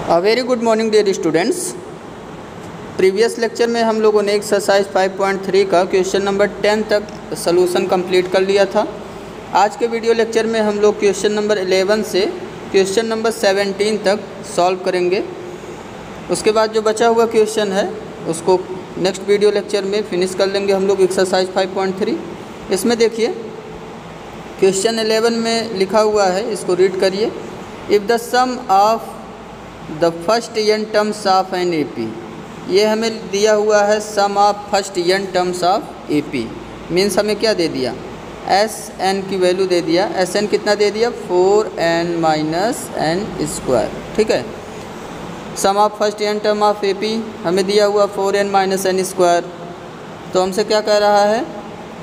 Very good morning dear students. Previous lecture में हम लोगों ने एक्सरसाइज 5.3 का क्वेश्चन नंबर 10 तक सॉल्यूशन कंप्लीट कर लिया था। आज के वीडियो लेक्चर में हम लोग क्वेश्चन नंबर 11 से क्वेश्चन नंबर 17 तक सॉल्व करेंगे। उसके बाद जो बचा हुआ क्वेश्चन है उसको नेक्स्ट वीडियो लेक्चर में फिनिश कर लेंगे हम लोग एक्सरसाइज 5.3। इसमें देखिए क्वेश्चन 11 में लिखा हुआ है, इसको रीड करिए। If the sum of the first n terms of an AP, ये हमें दिया हुआ है sum of first n terms of AP। Means हमें क्या दे दिया, Sn की वैल्यू दे दिया। Sn कितना दे दिया, 4n माइनस n स्क्वायर। ठीक है, sum of first n term of AP हमें दिया हुआ 4n माइनस n स्क्वायर। तो हमसे क्या कह रहा है,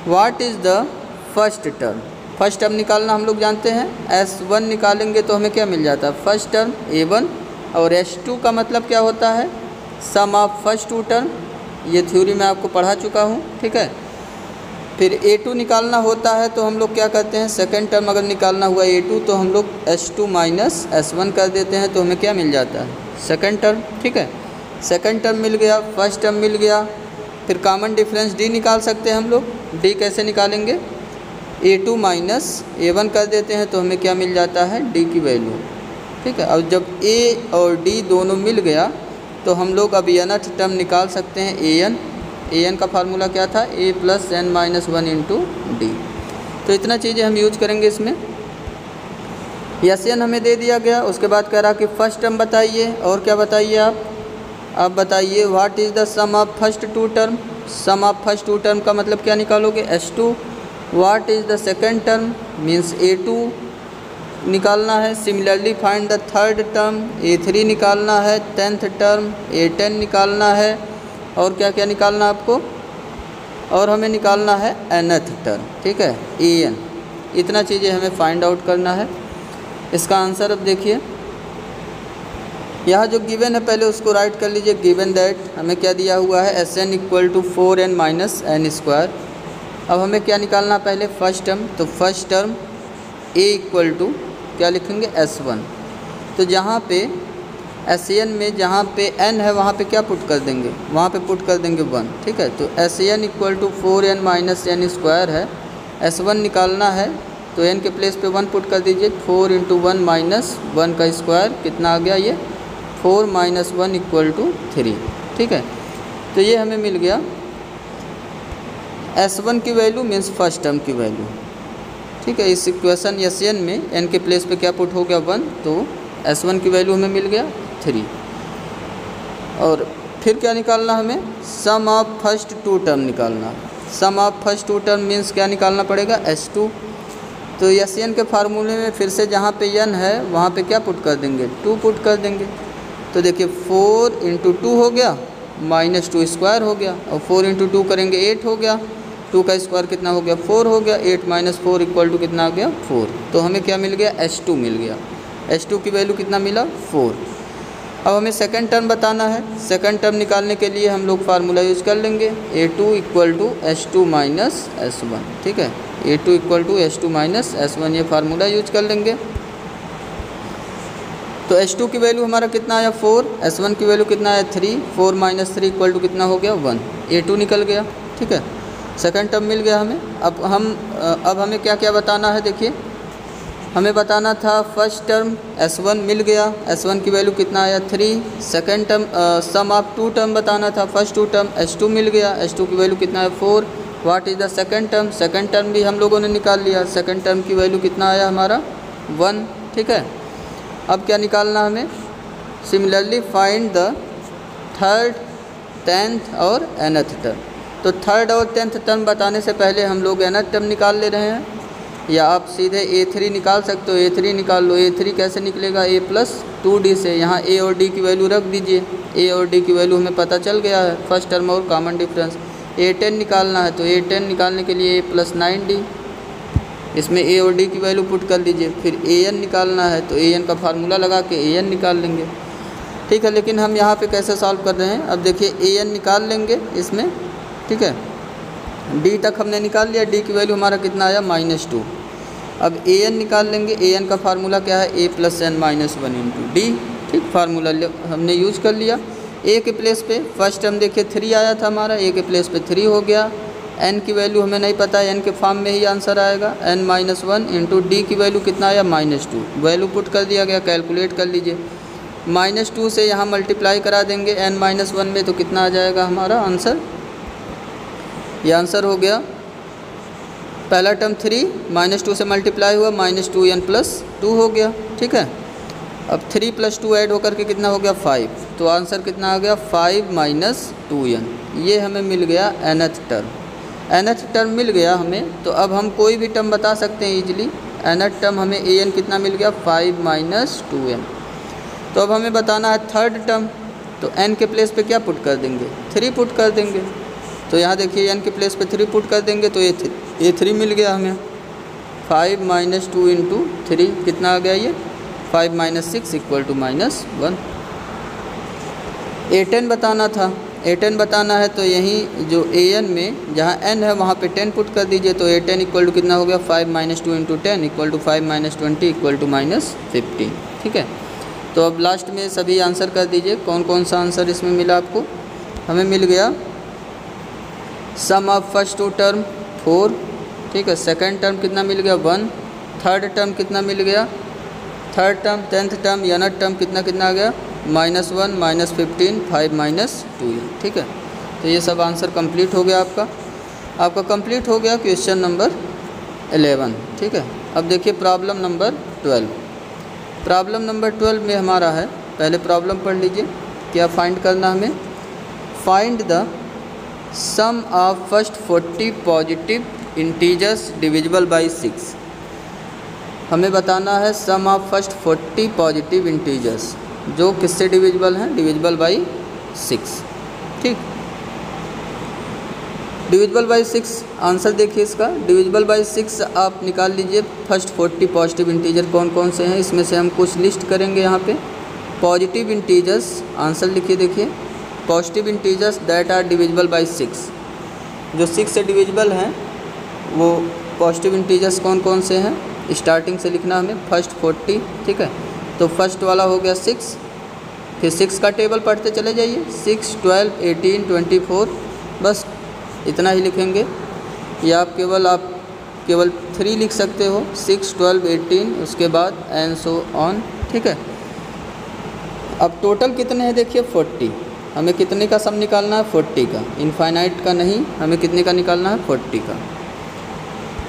what is the first term. First term निकालना हम लोग जानते हैं, S1 निकालेंगे तो हमें क्या मिल जाता है, फर्स्ट टर्म A1। और S2 का मतलब क्या होता है, sum of first two term. ये थ्योरी मैं आपको पढ़ा चुका हूँ। ठीक है, फिर A2 निकालना होता है तो हम लोग क्या करते हैं, सेकंड टर्म अगर निकालना हुआ A2 तो हम लोग S2 माइनस S1 कर देते हैं तो हमें क्या मिल जाता है, सेकंड टर्म। ठीक है, सेकंड टर्म मिल गया, फर्स्ट टर्म मिल गया। फिर कॉमन डिफरेंस D निकाल सकते हैं हम लोग। D कैसे निकालेंगे, A2 माइनस A1 कर देते हैं तो हमें क्या मिल जाता है, D की वैल्यू। ठीक है, अब जब A और D दोनों मिल गया तो हम लोग अब nth टर्म निकाल सकते हैं an का फार्मूला क्या था, A plus n minus 1 into D। तो इतना चीज़ें हम यूज करेंगे इसमें। Sn हमें दे दिया गया। उसके बाद कह रहा कि फर्स्ट टर्म बताइए, और क्या बताइए आप बताइए what is the sum of first two term. Sum of first two term का मतलब क्या निकालोगे, S2। What is the second term, means A2 निकालना है। Similarly find the third term, A3 निकालना है। 10th टर्म A10 निकालना है। और क्या क्या निकालना आपको, और हमें निकालना है nth टर्म। ठीक है, an। इतना चीज़ें हमें फाइंड आउट करना है। इसका आंसर अब देखिए, यहाँ जो गिवन है पहले उसको राइट कर लीजिए। गिवन दैट हमें क्या दिया हुआ है, Sn equal to 4n minus n square. अब हमें क्या निकालना पहले, फर्स्ट टर्म। तो first term A equal to क्या लिखेंगे, S1। तो जहाँ पे Sn में जहाँ पे n है वहाँ पे क्या पुट कर देंगे, वहाँ पे पुट कर देंगे 1। ठीक है, तो Sn equal to 4n minus n square है। S1 निकालना है तो n के प्लेस पे 1 पुट कर दीजिए। 4 इंटू 1 माइनस 1 का स्क्वायर कितना आ गया, ये 4 माइनस 1 इक्वल टू 3। ठीक है, तो ये हमें मिल गया S1 की वैल्यू, मीन्स फर्स्ट टर्म की वैल्यू। ठीक है, इस इक्वेशन Sn में n के प्लेस पे क्या पुट हो गया, 1। तो S1 की वैल्यू हमें मिल गया 3। और फिर क्या निकालना हमें, sum of first two term निकालना। Sum of first two term means क्या निकालना पड़ेगा, S2। तो Sn के फार्मूले में फिर से जहाँ पे n है वहाँ पे क्या पुट कर देंगे, 2 पुट कर देंगे। तो देखिए 4 इंटू 2 हो गया, माइनस 2 स्क्वायर हो गया, और 4 इंटू 2 करेंगे 8 हो गया। 2 का स्क्वायर कितना हो गया, 4 हो गया। 8 माइनस 4 इक्वल टू कितना आ गया, 4। तो हमें क्या मिल गया, S2 मिल गया। S2 की वैल्यू कितना मिला, 4। अब हमें सेकंड टर्म बताना है। सेकंड टर्म निकालने के लिए हम लोग फार्मूला यूज कर लेंगे, A2 equal to S2 minus S1। ठीक है, A2 equal to S2 minus S1, ये फार्मूला यूज कर लेंगे। तो S2 की वैल्यू हमारा कितना आया, 4। S1 की वैल्यू कितना आया, 3। 4 माइनस 3 इक्वल टू कितना हो गया, 1। A2 निकल गया। ठीक है, सेकंड टर्म मिल गया हमें। अब हमें क्या क्या बताना है, देखिए हमें बताना था फर्स्ट टर्म S1 मिल गया। S1 की वैल्यू कितना आया, 3। Second term sum of two term बताना था, फर्स्ट टू टर्म S2 मिल गया। S2 की वैल्यू कितना है, 4। What is the second term, second term भी हम लोगों ने निकाल लिया। सेकंड टर्म की वैल्यू कितना आया हमारा, 1। ठीक है, अब क्या निकालना हमें, similarly find the third, 10th और nth टर्म। तो थर्ड और 10th टर्म बताने से पहले हम लोग nth टर्म निकाल ले रहे हैं, या आप सीधे A3 निकाल सकते हो। A3 निकाल लो। A3 कैसे निकलेगा, A प्लस 2D से। यहाँ A और D की वैल्यू रख दीजिए। A और D की वैल्यू हमें पता चल गया है, फर्स्ट टर्म और कॉमन डिफरेंस। A10 निकालना है तो A10 निकालने के लिए A प्लस 9D, इसमें A और D की वैल्यू पुट कर दीजिए। फिर AN निकालना है तो AN का फार्मूला लगा के AN निकाल लेंगे। ठीक है, लेकिन हम यहाँ पे कैसे सॉल्व कर रहे हैं, अब देखिए AN निकाल लेंगे इसमें। ठीक है, D तक हमने निकाल लिया। D की वैल्यू हमारा कितना आया, -2। अब AN निकाल लेंगे। AN का फार्मूला क्या है, A plus n minus 1 into D। ठीक, फार्मूला हमने यूज कर लिया। ए के प्लेस पे फर्स्ट टर्म देखिए 3 आया था हमारा, ए के प्लेस पे 3 हो गया। एन की वैल्यू हमें नहीं पता है, एन के फॉर्म में ही आंसर आएगा। n-1 इंटू डी की वैल्यू कितना आया -2, वैल्यू पुट कर दिया गया, कैलकुलेट कर लीजिए। -2 से यहाँ मल्टीप्लाई करा देंगे n-1 में, तो कितना आ जाएगा हमारा आंसर। ये आंसर हो गया पहला टर्म 3 -2 से मल्टीप्लाई हुआ -2n+2 हो गया। ठीक है, अब 3 + 2 ऐड होकर के कितना हो गया 5, तो आंसर कितना आ गया 5 - 2n। ये हमें मिल गया nth टर्म। nth टर्म मिल गया हमें, तो अब हम कोई भी टर्म बता सकते हैं इजीली। nth टर्म हमें an कितना मिल गया 5 - 2n। तो अब हमें बताना है थर्ड टर्म, तो n के प्लेस पे क्या पुट कर देंगे 3 पुट कर देंगे। तो यहाँ देखिए n के प्लेस पे 3 पुट कर देंगे, तो ये 3 मिल गया हमें। 5 - 2 इंटू 3 कितना आ गया ये 5 - 6 = -1। a10 बताना था। a10 बताना है तो यहीं जो an में जहाँ n है वहाँ पे 10 पुट कर दीजिए, तो a10 = कितना हो गया 5 - 2 इंटू 10 = 5 - 20 = -15। ठीक है, तो अब लास्ट में सभी आंसर कर दीजिए कौन कौन सा आंसर इसमें मिला आपको। हमें मिल गया सम ऑफ फर्स्ट 2 टर्म 4, ठीक है, सेकंड टर्म कितना मिल गया 1, थर्ड टर्म कितना मिल गया, थर्ड टर्म 10th टर्म या नथ टर्म कितना आ गया -1 - 15 5 - 2। ठीक है, तो ये सब आंसर कंप्लीट हो गया आपका कंप्लीट हो गया क्वेश्चन नंबर 11। ठीक है, अब देखिए प्रॉब्लम नंबर 12। प्रॉब्लम नंबर 12 में हमारा है, पहले प्रॉब्लम पढ़ लीजिए। क्या फाइंड करना हमें, find the sum of first 40 positive integers divisible by 6। हमें बताना है sum of first 40 positive integers जो किससे डिविजिबल हैं, डिविजिबल बाई 6। ठीक, डिविजिबल बाई 6 आंसर देखिए इसका। डिविजिबल बाई 6 आप निकाल लीजिए फर्स्ट 40 पॉजिटिव इंटीजर कौन कौन से हैं, इसमें से हम कुछ लिस्ट करेंगे। यहाँ पे पॉजिटिव इंटीजर्स आंसर लिखिए, देखिए positive integers that are divisible by 6, जो 6 से डिविजिबल हैं वो पॉजिटिव इंटीजर्स कौन कौन से हैं, स्टार्टिंग से लिखना हमें फर्स्ट 40। ठीक है, तो फर्स्ट वाला हो गया 6, फिर 6 का टेबल पढ़ते चले जाइए 6 12 18 24, बस इतना ही लिखेंगे। या आप केवल 3 लिख सकते हो 6 12 18, उसके बाद एंड सो ऑन। ठीक है, अब टोटल कितने हैं देखिए 40। हमें कितने का सम निकालना है 40 का, इनफाइनाइट का नहीं, हमें कितने का निकालना है 40 का।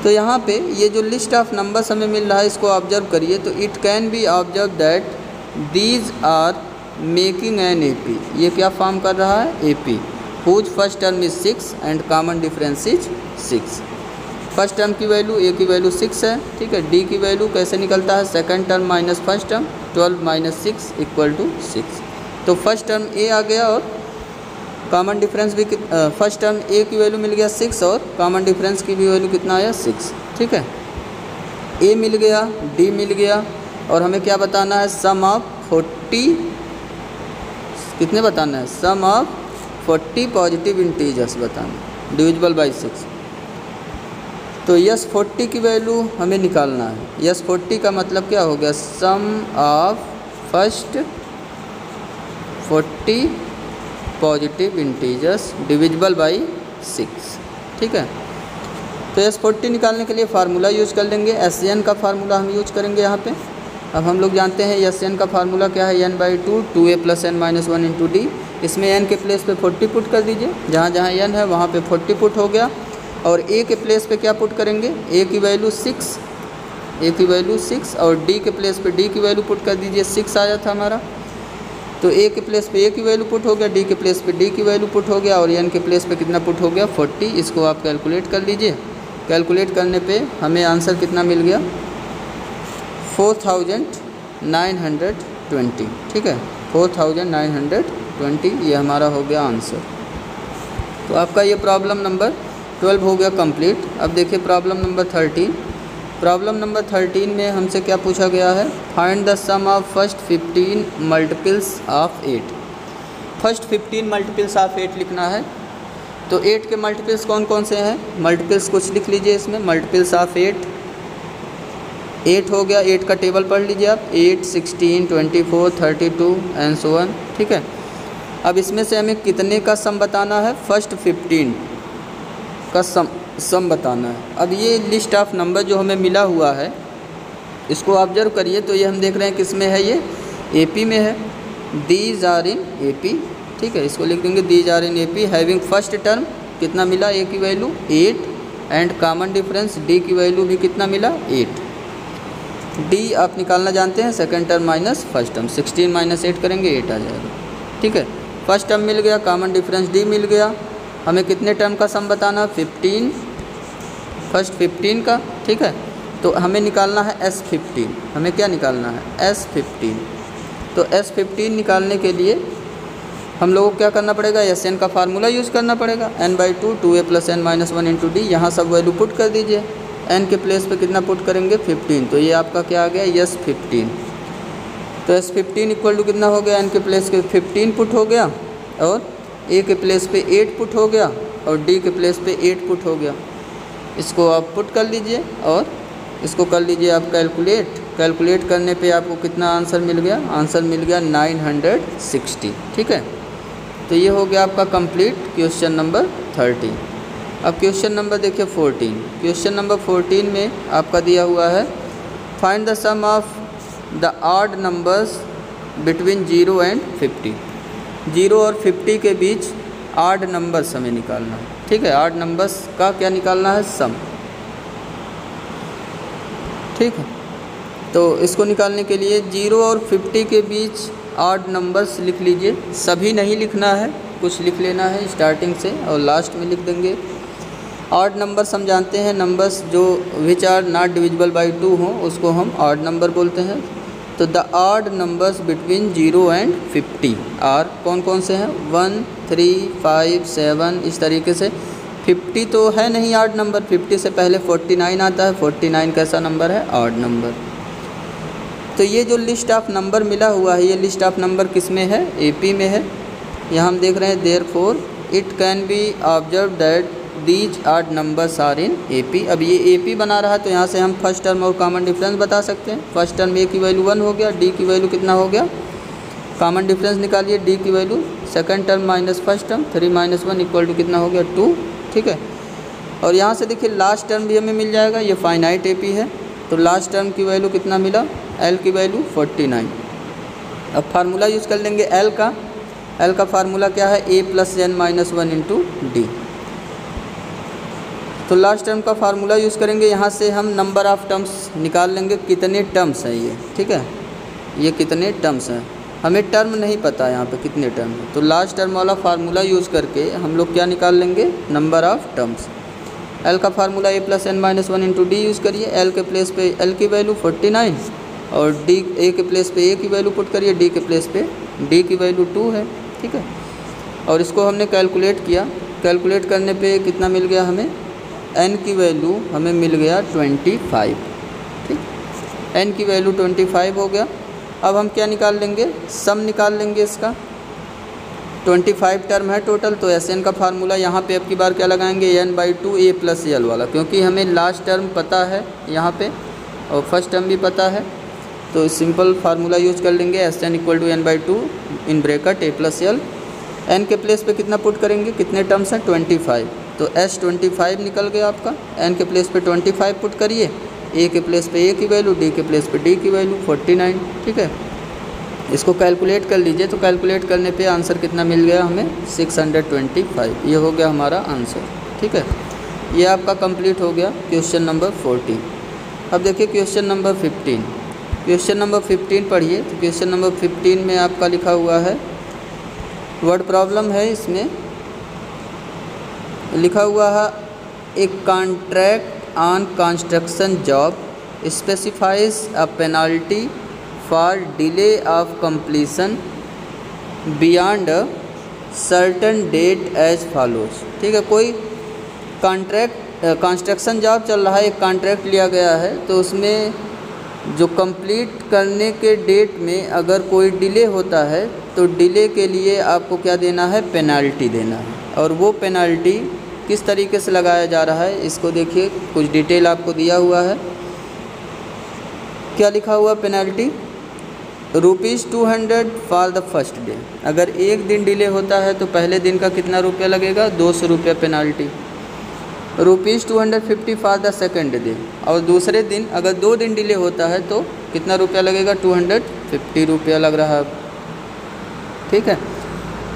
तो यहाँ पे ये जो लिस्ट ऑफ नंबर्स हमें मिल रहा है इसको ऑब्जर्व करिए, तो it can be observe that these are making an AP। ये क्या फॉर्म कर रहा है AP, whose first term is 6 and common difference is 6। First term की वैल्यू A की वैल्यू 6 है। ठीक है, D की वैल्यू कैसे निकलता है, second term minus first term 12 - 6 = 6। तो फर्स्ट टर्म A आ गया और कॉमन डिफरेंस भी फर्स्ट टर्म A की वैल्यू मिल गया 6 और कॉमन डिफरेंस की भी वैल्यू कितना आया 6। ठीक है, A मिल गया, D मिल गया, और हमें क्या बताना है सम ऑफ 40, कितने बताना है सम ऑफ 40 पॉजिटिव इंटीजर्स बताना डिविजिबल बाई 6। तो यस 40 की वैल्यू हमें निकालना है। यस 40 का मतलब क्या हो गया, sum of first 40 positive integers divisible by 6। ठीक है, तो एस 40 निकालने के लिए फार्मूला यूज कर लेंगे, SN का फार्मूला हम यूज करेंगे यहाँ पे। अब हम लोग जानते हैं SN का फार्मूला क्या है, n/2 2a + n - 1 × d। इसमें n के प्लेस पे 40 पुट कर दीजिए, जहाँ जहाँ n है वहाँ पे 40 पुट हो गया। और a के प्लेस पे क्या पुट करेंगे, a की वैल्यू 6 और d के प्लेस पे d की वैल्यू पुट कर दीजिए, 6 आया था हमारा। तो a के प्लेस पे a की वैल्यू पुट हो गया, d के प्लेस पे d की वैल्यू पुट हो गया, और n के प्लेस पे कितना पुट हो गया 40। इसको आप कैलकुलेट कर लीजिए। कैलकुलेट करने पे हमें आंसर कितना मिल गया 4920। ठीक है, 4920 ये हमारा हो गया आंसर। तो आपका ये प्रॉब्लम नंबर 12 हो गया कंप्लीट। अब देखिए प्रॉब्लम नंबर 13। प्रॉब्लम नंबर 13 में हमसे क्या पूछा गया है, find the sum of first 15 multiples of 8। First 15 multiples of 8 लिखना है। तो 8 के मल्टीपल्स कौन कौन से हैं, मल्टीपल्स कुछ लिख लीजिए इसमें। मल्टीपल्स ऑफ 8 8 हो गया, 8 का टेबल पढ़ लीजिए आप, 8, 16, 24, 32 एंड सो ऑन। ठीक है, अब इसमें से हमें कितने का सम बताना है? फर्स्ट 15 का सम बताना है। अब ये लिस्ट ऑफ नंबर जो हमें मिला हुआ है इसको ऑब्जर्व करिए, तो ये हम देख रहे हैं किस में है, ये AP में है। These are in AP। ठीक है, इसको लिख देंगे these are in AP having first term कितना मिला, A की value 8 and common difference D की वैल्यू भी कितना मिला, 8। D आप निकालना जानते हैं, second term minus first term, 16 minus 8 करेंगे 8 आ जाएगा। ठीक है, फर्स्ट टर्म मिल गया, कॉमन डिफरेंस D मिल गया। हमें कितने टर्म का सम बताना, 15, फर्स्ट 15 का। ठीक है, तो हमें निकालना है S15। हमें क्या निकालना है, S15। तो S15 निकालने के लिए हम लोगों को क्या करना पड़ेगा, SN का फार्मूला यूज़ करना पड़ेगा, n/2 2a + n - 1 × d। यहाँ सब वैल्यू पुट कर दीजिए। n के प्लेस पे कितना पुट करेंगे, 15। तो ये आपका क्या आ गया, S15। तो S15 = कितना हो गया, n के प्लेस पे 15 पुट हो गया और a के प्लेस पे 8 पुट हो गया और d के प्लेस पे 8 पुट हो गया। इसको आप पुट कर लीजिए और इसको कर लीजिए आप कैलकुलेट। कैलकुलेट करने पे आपको कितना आंसर मिल गया, आंसर मिल गया 960। ठीक है, तो ये हो गया आपका कंप्लीट क्वेश्चन नंबर 13। अब क्वेश्चन नंबर देखिए 14। क्वेश्चन नंबर 14 में आपका दिया हुआ है find the sum of the odd numbers between 0 and 50। 0 और 50 के बीच ऑड नंबर्स हमें निकालना है। ठीक है, ऑड नंबर्स का क्या निकालना है, सम। ठीक है, तो इसको निकालने के लिए 0 और 50 के बीच ऑड नंबर्स लिख लीजिए। सभी नहीं लिखना है, कुछ लिख लेना है स्टार्टिंग से और लास्ट में लिख देंगे। ऑड नंबर्स हम जानते हैं, नंबर्स जो which are not divisible by 2 हों उसको हम ऑड नंबर बोलते हैं। तो the odd numbers between 0 and 50 are कौन कौन से हैं, 1, 3, 5, 7, इस तरीके से। 50 तो है नहीं ऑड नंबर, 50 से पहले 49 आता है। 49 कैसा नंबर है, ऑड नंबर। तो ये जो लिस्ट ऑफ नंबर मिला हुआ है, ये लिस्ट ऑफ नंबर किस में है, AP में है। यहाँ हम देख रहे हैं therefore it can be observe that these odd numbers are in AP। अब ये AP बना रहा है तो यहाँ से हम फर्स्ट टर्म और कॉमन डिफरेंस बता सकते हैं। फर्स्ट टर्म A की वैल्यू 1 हो गया, D की वैल्यू कितना हो गया, कॉमन डिफरेंस निकालिए, D की value second term minus first term, 3 - 1 = कितना हो गया, 2। ठीक है, और यहाँ से देखिए लास्ट टर्म भी हमें मिल जाएगा, ये फाइनाइट AP है। तो लास्ट टर्म की वैल्यू कितना मिला, L की वैल्यू 49। अब फार्मूला यूज़ कर लेंगे L का फार्मूला क्या है, A + n - 1 × D। तो लास्ट टर्म का फार्मूला यूज़ करेंगे। यहाँ से हम नंबर ऑफ़ टर्म्स निकाल लेंगे, कितने टर्म्स हैं ये। ठीक है, ये कितने टर्म्स हैं, हमें टर्म नहीं पता यहाँ पे कितने टर्म हैं। तो लास्ट टर्म वाला फार्मूला यूज़ करके हम लोग क्या निकाल लेंगे, नंबर ऑफ़ टर्म्स। L का formula A + n - 1 × D use करिए। L के प्लेस पे L की वैल्यू 49 और D A के प्लेस पे A की वैल्यू पुट करिए, D के प्लेस पे D की वैल्यू 2 है। ठीक है, और इसको हमने कैलकुलेट किया। कैलकुलेट करने पे कितना मिल गया हमें, n की वैल्यू हमें मिल गया 25। ठीक, n की वैल्यू 25 हो गया। अब हम क्या निकाल लेंगे, सम निकाल लेंगे इसका। 25 टर्म है टोटल, तो SN का फार्मूला यहाँ पे अब की बार क्या लगाएंगे, n/2 A + L वाला, क्योंकि हमें लास्ट टर्म पता है यहाँ पे और फर्स्ट टर्म भी पता है। तो सिंपल फार्मूला यूज़ कर लेंगे, SN = n/2 in bracket A + L। n के प्लेस पे कितना पुट करेंगे, कितने टर्म्स हैं, 25। तो S25 निकल गया आपका। n के प्लेस पे 25 पुट करिए, A के प्लेस पे A की वैल्यू, D के प्लेस पे D की वैल्यू 49। ठीक है, इसको कैलकुलेट कर लीजिए। तो कैलकुलेट करने पे आंसर कितना मिल गया हमें, 625। ये हो गया हमारा आंसर। ठीक है, ये आपका कंप्लीट हो गया क्वेश्चन नंबर 14। अब देखिए क्वेश्चन नंबर 15। क्वेश्चन नंबर 15 पढ़िए। तो क्वेश्चन नंबर 15 में आपका लिखा हुआ है, वर्ड प्रॉब्लम है, इसमें लिखा हुआ है एक contract on construction job specifies a penalty for delay of completion beyond a certain date as follows. ठीक है, कोई कंस्ट्रक्शन जॉब चल रहा है, एक कॉन्ट्रैक्ट लिया गया है, तो उसमें जो कंप्लीट करने के डेट में अगर कोई डिले होता है तो डिले के लिए आपको क्या देना है, पेनल्टी देना है। और वो पेनल्टी किस तरीके से लगाया जा रहा है, इसको देखिए, कुछ डिटेल आपको दिया हुआ है। क्या लिखा हुआ penalty, ₹200 for the first day. अगर एक दिन डिले होता है तो पहले दिन का कितना रुपया लगेगा, ₹200 penalty. ₹250 for the second day, और दूसरे दिन अगर 2 दिन डिले होता है तो कितना रुपया लगेगा, ₹250 लग रहा है, ठीक है।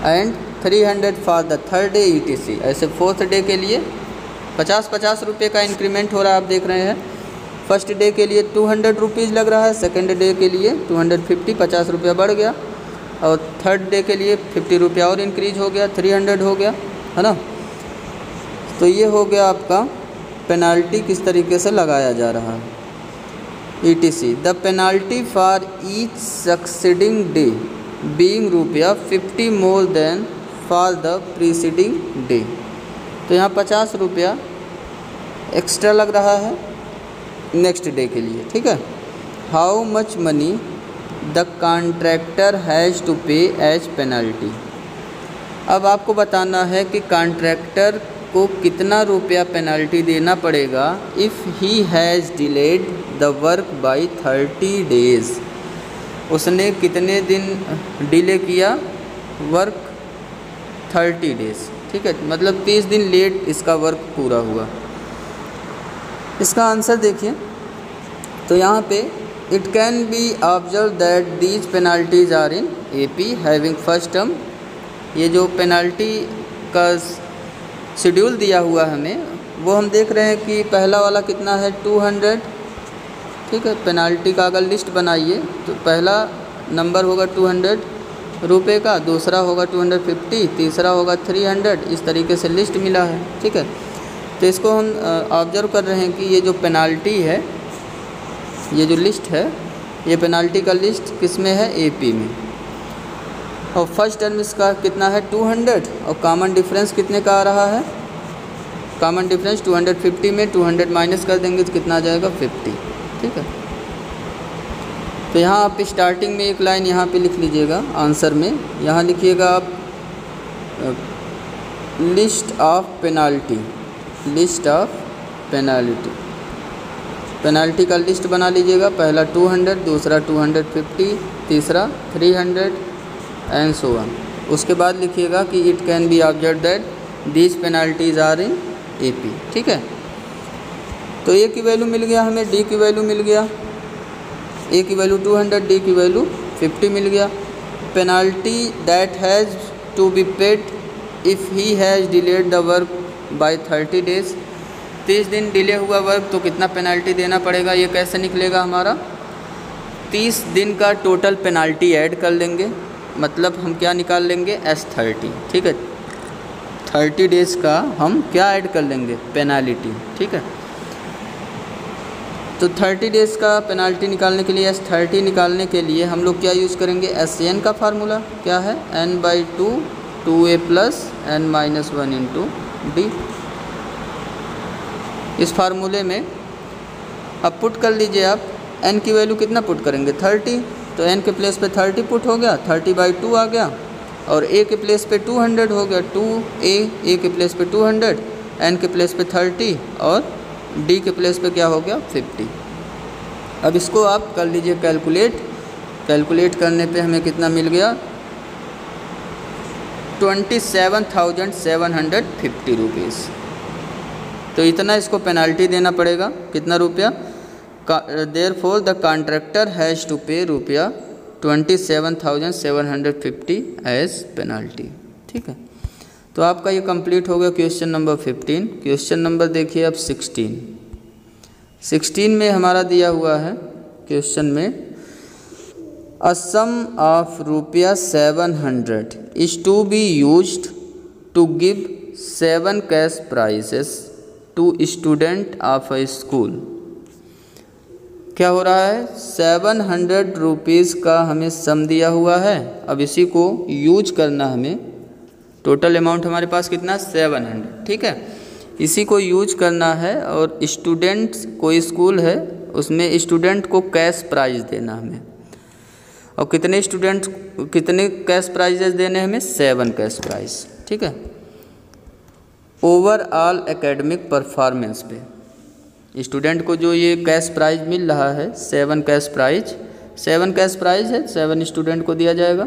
And 300 for the third day ETC। ऐसे फोर्थ डे के लिए 50-50 रुपये का इंक्रीमेंट हो रहा है, आप देख रहे हैं। फर्स्ट डे के लिए ₹200 लग रहा है, सेकंड डे के लिए 250, 50 रुपया बढ़ गया, और थर्ड डे के लिए 50 रुपया और इंक्रीज हो गया, 300 हो गया, है ना। तो ये हो गया आपका पेनाल्टी किस तरीके से लगाया जा रहा है। ETC the penalty for each succeeding day being ₹50 more than for the preceding day. तो यहाँ 50 रुपया एक्स्ट्रा लग रहा है नेक्स्ट डे के लिए, ठीक है। How much money the contractor has to pay as penalty. अब आपको बताना है कि कॉन्ट्रैक्टर को कितना रुपया पेनल्टी देना पड़ेगा if he has delayed the work by 30 days. उसने कितने दिन डिले किया वर्क, 30 डेज़, ठीक है, मतलब 30 दिन लेट इसका वर्क पूरा हुआ। इसका आंसर देखिए, तो यहाँ पे it can be observe that these penalties are in AP having first term. ये जो पेनाल्टी का शेड्यूल दिया हुआ हमें, वो हम देख रहे हैं कि पहला वाला कितना है, 200, ठीक है। पेनाल्टी का अगर लिस्ट बनाइए तो पहला नंबर होगा 200 रुपये का, दूसरा होगा 250, तीसरा होगा 300, इस तरीके से लिस्ट मिला है, ठीक है। तो इसको हम ऑब्जर्व कर रहे हैं कि ये जो पेनाल्टी है, ये जो लिस्ट है, ये पेनाल्टी का लिस्ट किस में है, AP में। और फर्स्ट टर्म इसका कितना है, 200, और कॉमन डिफरेंस कितने का आ रहा है, कॉमन डिफरेंस 250 में 200 माइनस कर देंगे तो कितना आ जाएगा, 50, ठीक है। तो यहाँ आप स्टार्टिंग में एक लाइन यहाँ पे लिख लीजिएगा आंसर में, यहाँ लिखिएगा आप list of penalty, list of penalty, penalty का लिस्ट बना लीजिएगा। पहला 200, दूसरा 250, तीसरा 300 एंड सो ऑन। उसके बाद लिखिएगा कि it can be observe that these penalties are in AP, ठीक है। तो A की वैल्यू मिल गया हमें, D की वैल्यू मिल गया, A की वैल्यू 200, D की वैल्यू 50 मिल गया। Penalty that has to be paid if he has delayed the work by 30 days. 30 दिन डिले हुआ वर्क तो कितना पेनाल्टी देना पड़ेगा, ये कैसे निकलेगा हमारा, 30 दिन का टोटल पेनाल्टी ऐड कर लेंगे, मतलब हम क्या निकाल लेंगे, S30, ठीक है। 30 डेज़ का हम क्या ऐड कर लेंगे, पेनाल्टी, ठीक है। तो 30 डेज़ का पेनाल्टी निकालने के लिए, S30 निकालने के लिए हम लोग क्या यूज़ करेंगे, SN का फार्मूला क्या है, n/2 2A + n-1 × D। इस फार्मूले में अब पुट कर लीजिए आप, n की वैल्यू कितना पुट करेंगे, 30, तो n के प्लेस पे 30 पुट हो गया, 30/2 आ गया, और A के प्लेस पे 200 हो गया, 2A के प्लेस पे 200, n के प्लेस पे 30, और D के प्लेस पे क्या हो गया, 50। अब इसको आप कर लीजिए कैलकुलेट, कैलकुलेट करने पे हमें कितना मिल गया, 27,750 रुपीज़। तो इतना इसको पेनाल्टी देना पड़ेगा, कितना रुपया, therefore the contractor has to pay ₹27,750 as penalty, ठीक है। तो आपका ये कंप्लीट हो गया क्वेश्चन नंबर 15। क्वेश्चन नंबर देखिए अब 16 में हमारा दिया हुआ है क्वेश्चन में, a sum of ₹700 is to be used to give 7 cash prizes to student of a school. क्या हो रहा है, 700 रुपीज़ का हमें सम दिया हुआ है। अब इसी को यूज करना, हमें टोटल अमाउंट हमारे पास कितना, 700, ठीक है। इसी को यूज करना है, और स्टूडेंट्स कोई स्कूल है उसमें स्टूडेंट को कैश प्राइज देना हमें, और कितने स्टूडेंट्स, कितने कैश प्राइजेस देने हमें, 7 कैश प्राइज, ठीक है। ओवरऑल एकेडमिक परफॉर्मेंस पे स्टूडेंट को जो ये कैश प्राइज मिल रहा है 7 कैश प्राइज है, 7 स्टूडेंट को दिया जाएगा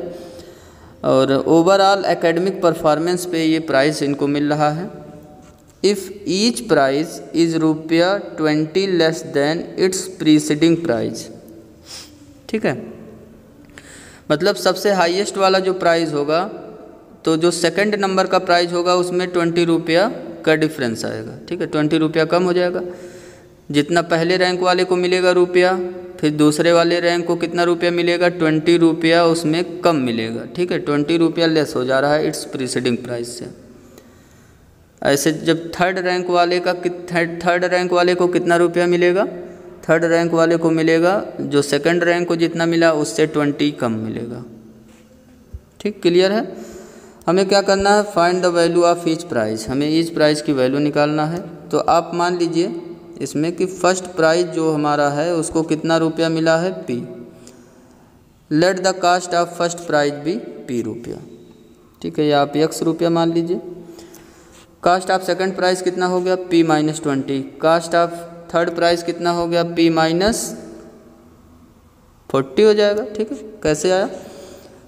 और ओवरऑल एकेडमिक परफॉर्मेंस पे ये प्राइज़ इनको मिल रहा है। If each prize is ₹20 less than its preceding prize. ठीक है, मतलब सबसे हाईएस्ट वाला जो प्राइज़ होगा तो जो सेकंड नंबर का प्राइज़ होगा उसमें ₹20 का डिफरेंस आएगा। ठीक है, ₹20 कम हो जाएगा। जितना पहले रैंक वाले को मिलेगा रुपया, फिर दूसरे वाले रैंक को कितना रुपया मिलेगा, ₹20 उसमें कम मिलेगा। ठीक है, ₹20 लेस हो जा रहा है इट्स प्रीसीडिंग प्राइस से। ऐसे जब थर्ड रैंक वाले को कितना रुपया मिलेगा, थर्ड रैंक वाले को मिलेगा जो सेकंड रैंक को जितना मिला उससे 20 कम मिलेगा। ठीक, क्लियर है। हमें क्या करना है, find the value of each prize. हमें ईच प्राइज की वैल्यू निकालना है। तो आप मान लीजिए इसमें कि फर्स्ट प्राइज जो हमारा है उसको कितना रुपया मिला है, P। Let the cost of first prize भी P रुपया। ठीक है, या आप X रुपया मान लीजिए। कास्ट ऑफ सेकंड प्राइज कितना हो गया, P - 20। Cost of third prize कितना हो गया, P - 40 हो जाएगा। ठीक है, कैसे आया,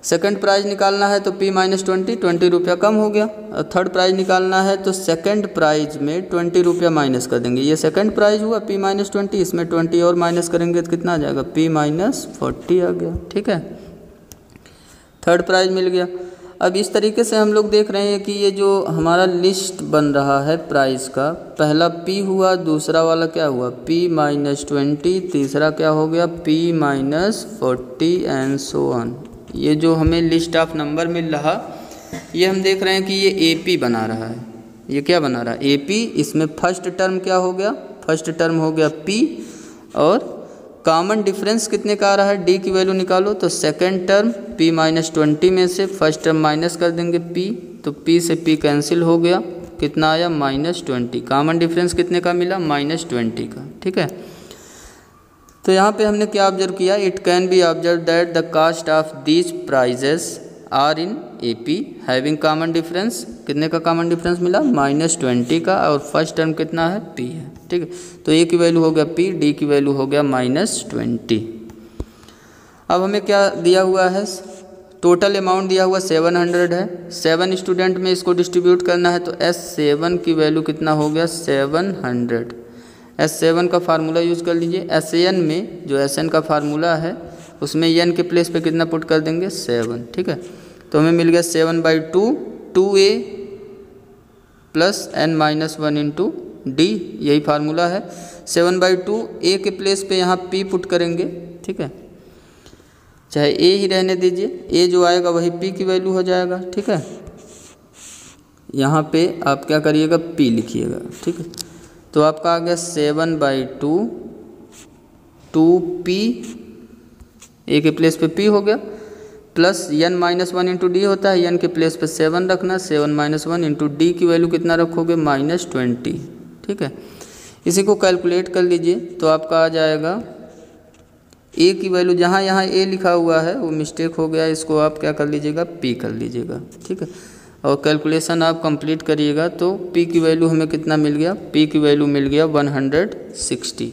सेकंड प्राइज निकालना है तो P - 20 रुपया कम हो गया। और थर्ड प्राइज निकालना है तो सेकंड प्राइज में 20 रुपया माइनस कर देंगे। ये सेकंड प्राइज हुआ P - 20, इसमें 20 और माइनस करेंगे तो कितना आ जाएगा, P - 40 आ गया। ठीक है, थर्ड प्राइज मिल गया। अब इस तरीके से हम लोग देख रहे हैं कि ये जो हमारा लिस्ट बन रहा है प्राइस का, पहला P हुआ, दूसरा वाला क्या हुआ, P - 20, तीसरा क्या हो गया, P - 40 एंड सो ऑन। ये जो हमें लिस्ट ऑफ नंबर मिल रहा, ये हम देख रहे हैं कि ये AP बना रहा है। ये क्या बना रहा है, AP। इसमें फर्स्ट टर्म क्या हो गया, फर्स्ट टर्म हो गया P और कॉमन डिफरेंस कितने का आ रहा है, D की वैल्यू निकालो। तो सेकंड टर्म P - 20 में से फर्स्ट टर्म माइनस कर देंगे P, तो P से P कैंसिल हो गया, कितना आया -20। कॉमन डिफरेंस कितने का मिला, -20 का। ठीक है, तो यहाँ पे हमने क्या ऑब्जर्व किया, it can be observe that the cost of these prizes are in AP having common difference. कितने का कॉमन डिफरेंस मिला, -20 का, और फर्स्ट टर्म कितना है, P है। ठीक है, तो A की वैल्यू हो गया P, D की वैल्यू हो गया -20। अब हमें क्या दिया हुआ है, टोटल अमाउंट दिया हुआ 700 है। 7 स्टूडेंट में इसको डिस्ट्रीब्यूट करना है तो S7 की वैल्यू कितना हो गया, 700। S7 का फार्मूला यूज़ कर लीजिए। SN में जो SN का फार्मूला है उसमें N के प्लेस पे कितना पुट कर देंगे, 7। ठीक है, तो हमें मिल गया 7/2 2A + n - 1 × D, यही फार्मूला है। 7/2 A के प्लेस पे यहाँ P पुट करेंगे। ठीक है, चाहे A ही रहने दीजिए, A जो आएगा वही P की वैल्यू हो जाएगा। ठीक है, यहाँ पे आप क्या करिएगा, P लिखिएगा। ठीक है, तो आपका आ गया 7/2 2P, A के प्लेस पे P हो गया, प्लस n - 1 × D होता है, n के प्लेस पे 7 रखना, 7 - 1 × D की वैल्यू कितना रखोगे, -20। ठीक है, इसी को कैलकुलेट कर लीजिए तो आपका आ जाएगा A की वैल्यू, जहाँ यहाँ A लिखा हुआ है वो मिस्टेक हो गया, इसको आप क्या कर लीजिएगा, P कर लीजिएगा। ठीक है, और कैलकुलेशन आप कंप्लीट करिएगा तो P की वैल्यू हमें कितना मिल गया, P की वैल्यू मिल गया 160।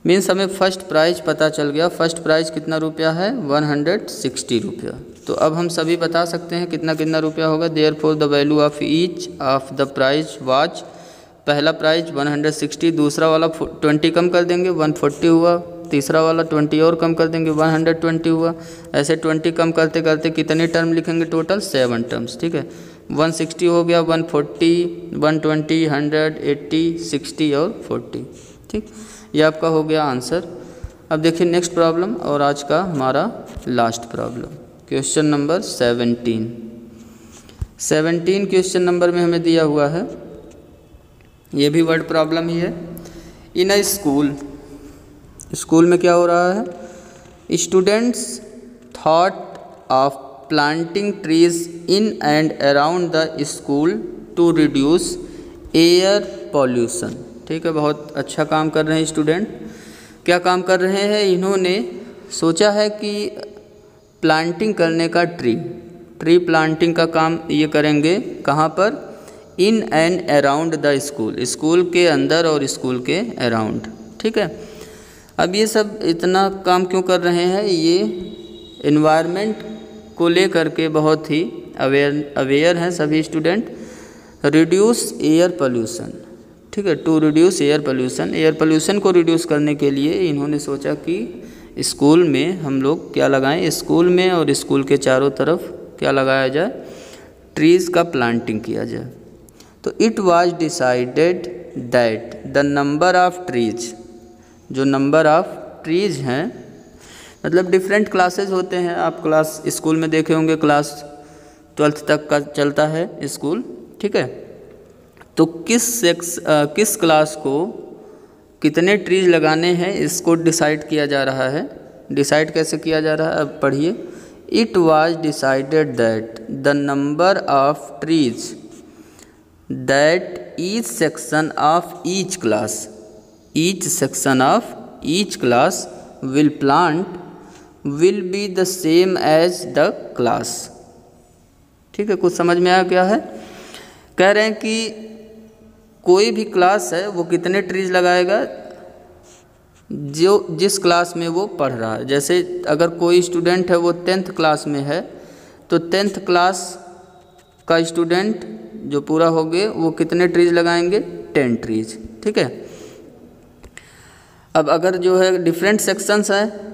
मीन्स हमें फर्स्ट प्राइज पता चल गया। फर्स्ट प्राइज कितना रुपया है, 160 रुपया। तो अब हम सभी बता सकते हैं कितना कितना रुपया होगा। Therefore the value of each of the prize was, पहला प्राइज 160, दूसरा वाला 20 कम कर देंगे 140 हुआ, तीसरा वाला 20 और कम कर देंगे 120 हुआ। ऐसे 20 कम करते करते कितने टर्म लिखेंगे, टोटल 7 टर्म्स। ठीक है, 160 हो गया, 140, 120, 100, 80, 60 और 40। ठीक, ये आपका हो गया आंसर। अब देखिए नेक्स्ट प्रॉब्लम और आज का हमारा last problem, question number 17। 17 question number में हमें दिया हुआ है, ये भी वर्ड प्रॉब्लम ही है। इन अ स्कूल, स्कूल में क्या हो रहा है, students thought of planting trees in and around the school to reduce air pollution. ठीक है, बहुत अच्छा काम कर रहे हैं स्टूडेंट। क्या काम कर रहे हैं, इन्होंने सोचा है कि प्लांटिंग करने का ट्री प्लांटिंग का काम ये करेंगे, कहाँ पर, इन and around the school, school के अंदर और स्कूल के अराउंड। ठीक है, अब ये सब इतना काम क्यों कर रहे हैं, ये इन्वायरमेंट को लेकर के बहुत ही अवेयर हैं सभी स्टूडेंट। रिड्यूस एयर पोल्यूशन, ठीक है, to reduce air pollution, air pollution को रिड्यूस करने के लिए इन्होंने सोचा कि स्कूल में हम लोग क्या लगाएं, स्कूल में और स्कूल के चारों तरफ क्या लगाया जाए, ट्रीज़ का प्लांटिंग किया जाए। तो it was decided that the number of trees, जो नंबर ऑफ ट्रीज हैं, मतलब डिफरेंट क्लासेस होते हैं, आप क्लास स्कूल में देखे होंगे, क्लास 12th तक का चलता है स्कूल। ठीक है, तो किस क्लास को कितने ट्रीज लगाने हैं इसको डिसाइड किया जा रहा है। डिसाइड कैसे किया जा रहा है, अब पढ़िए। It was decided that the number of trees that each section of each class, each section of each class will plant will be the same as the class. ठीक है, कुछ समझ में आया क्या है। कह रहे हैं कि कोई भी क्लास है वो कितने ट्रीज लगाएगा, जो जिस क्लास में वो पढ़ रहा है। जैसे अगर कोई स्टूडेंट है वो 10th क्लास में है, तो 10th क्लास का स्टूडेंट जो पूरा हो गए वो कितने ट्रीज लगाएंगे, 10 ट्रीज। ठीक है, अब अगर जो है डिफरेंट सेक्शंस हैं,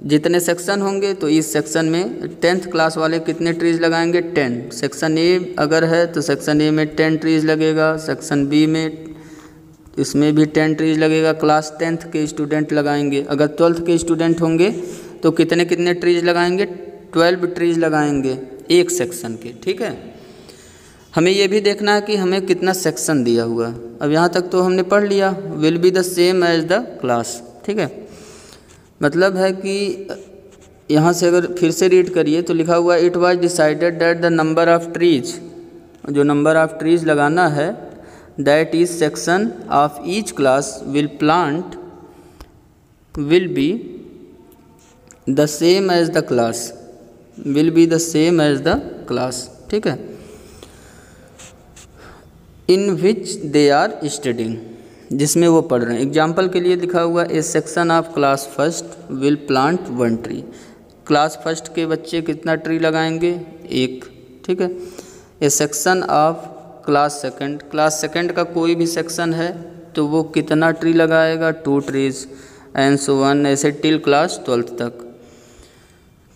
जितने सेक्शन होंगे तो इस सेक्शन में 10th क्लास वाले कितने ट्रीज लगाएंगे, 10। सेक्शन ए अगर है तो सेक्शन ए में 10 ट्रीज लगेगा, सेक्शन बी में इसमें भी 10 ट्रीज लगेगा, क्लास 10th के स्टूडेंट लगाएंगे। अगर 12th के स्टूडेंट होंगे तो कितने कितने ट्रीज लगाएंगे, 12 ट्रीज लगाएंगे एक सेक्शन के। ठीक है, हमें ये भी देखना है कि हमें कितना सेक्शन दिया हुआ है। अब यहाँ तक तो हमने पढ़ लिया, will be the same as the class. ठीक है, मतलब है कि यहाँ से अगर फिर से रीड करिए तो लिखा हुआ it was decided that the number of trees, जो नंबर ऑफ ट्रीज लगाना है, that is section of each class will plant will be the same as the class, will be the same as the class. ठीक है, इन विच they are studying, जिसमें वो पढ़ रहे हैं। एग्जाम्पल के लिए लिखा हुआ ए section of class first will plant 1 tree, class first के बच्चे कितना ट्री लगाएंगे, 1। ठीक है, ए section of class second, class second का कोई भी सेक्शन है तो वो कितना ट्री लगाएगा, 2 ट्रीज, एंड सो ऑन, ऐसे टिल क्लास 12th तक।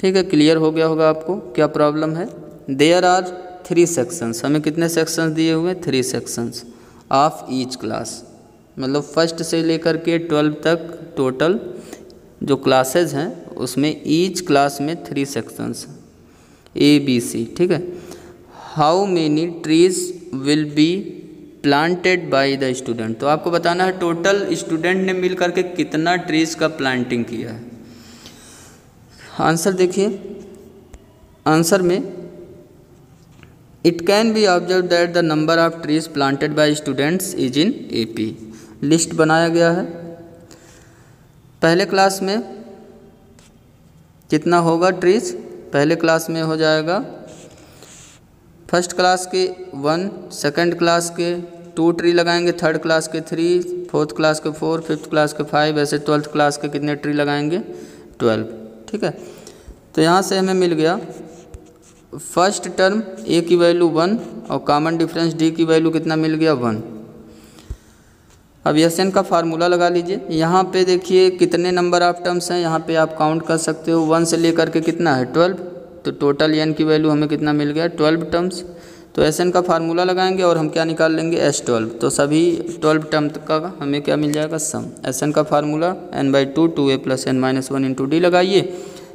ठीक है, क्लियर हो गया होगा आपको क्या प्रॉब्लम है। देयर आर 3 सेक्शंस, हमें कितने सेक्शंस दिए हुए, 3 सेक्शंस ऑफ ईच क्लास, मतलब फर्स्ट से लेकर के 12 तक टोटल जो क्लासेज हैं उसमें ईच क्लास में 3 सेक्शंस ए बी सी। ठीक है, how many trees will be planted by the student, तो आपको बताना है टोटल स्टूडेंट ने मिल करके कितना ट्रीज का प्लांटिंग किया है। आंसर देखिए, आंसर में it can be observe that the number of trees planted by students is in AP, list बनाया गया है। पहले क्लास में कितना होगा ट्रीज, पहले क्लास में हो जाएगा फर्स्ट क्लास के 1, सेकंड क्लास के 2 ट्री लगाएंगे, थर्ड क्लास के 3, फोर्थ क्लास के 4, फिफ्थ क्लास के 5, ऐसे 12th क्लास के कितने ट्री लगाएंगे, 12। ठीक है, तो यहाँ से हमें मिल गया फर्स्ट टर्म ए की वैल्यू 1 और कॉमन डिफरेंस डी की वैल्यू कितना मिल गया, 1। अब SN का फार्मूला लगा लीजिए। यहाँ पे देखिए कितने नंबर ऑफ टर्म्स हैं, यहाँ पे आप काउंट कर सकते हो, 1 से लेकर के कितना है 12, तो टोटल N की वैल्यू हमें कितना मिल गया, 12 टर्म्स। तो SN का फार्मूला लगाएंगे और हम क्या निकाल लेंगे, S12, तो सभी 12 टर्म का हमें क्या मिल जाएगा, सम। SN का formula n/2 2a + n - 1 × d लगाइए,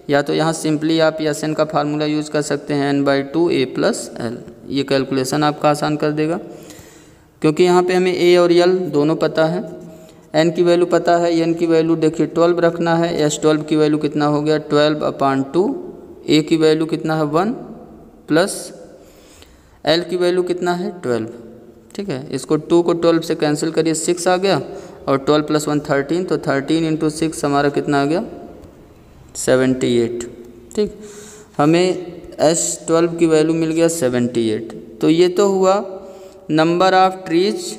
या तो यहाँ सिंपली आप SN का फार्मूला यूज़ कर सकते हैं n/2 a + l, ये कैलकुलेशन आपका आसान कर देगा, क्योंकि यहाँ पे हमें A और L दोनों पता है। N की वैल्यू पता है, N की वैल्यू देखिए 12 रखना है, S12 की वैल्यू कितना हो गया 12/2, A की वैल्यू कितना है 1 प्लस L की वैल्यू कितना है 12। ठीक है, इसको 2 को 12 से कैंसिल करिए, 6 आ गया, और 12 + 1 13, तो 13 × 6 हमारा कितना आ गया 78। ठीक, हमें S12 की वैल्यू मिल गया 78। तो ये तो हुआ number of trees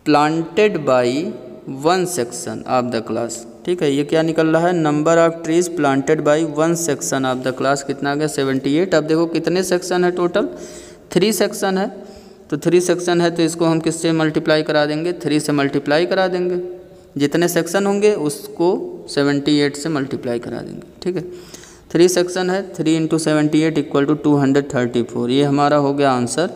planted by one section of the class. ठीक है, ये क्या निकल रहा है, number of trees planted by one section of the class कितना आ गया 78। अब देखो कितने सेक्शन है टोटल, 3 सेक्शन है, तो 3 सेक्शन है तो इसको हम किससे मल्टीप्लाई करा देंगे, 3 से मल्टीप्लाई करा देंगे, जितने सेक्शन होंगे उसको 78 से मल्टीप्लाई करा देंगे। ठीक है, 3 सेक्शन है, 3 × 78 = 234, ये हमारा हो गया आंसर।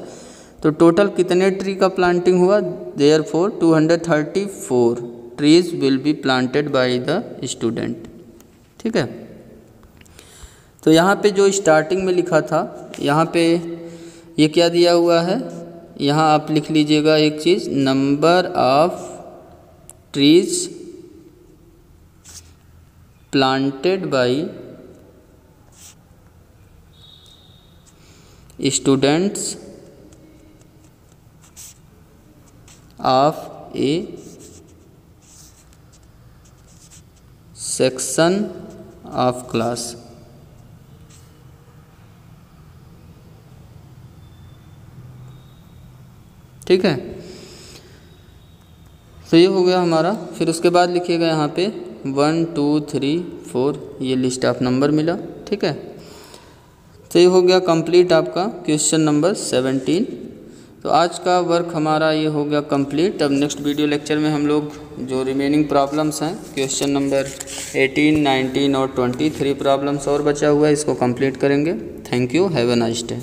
तो टोटल कितने ट्री का प्लांटिंग हुआ, therefore 234 trees will be planted by the student. ठीक है, तो यहाँ पे जो स्टार्टिंग में लिखा था, यहाँ पे ये क्या दिया हुआ है, यहाँ आप लिख लीजिएगा एक चीज़, number of trees planted by students of a section of class. ठीक है, तो ये हो गया हमारा। फिर उसके बाद लिखिएगा यहाँ पे 1 2 3 4, ये लिस्ट ऑफ नंबर मिला। ठीक है, तो ये हो गया कंप्लीट आपका क्वेश्चन नंबर 17। तो आज का वर्क हमारा ये हो गया कंप्लीट। अब नेक्स्ट वीडियो लेक्चर में हम लोग जो रिमेनिंग प्रॉब्लम्स हैं, क्वेश्चन नंबर 18, 19 और 23 प्रॉब्लम्स और बचा हुआ है, इसको कंप्लीट करेंगे। Thank you, have a nice day.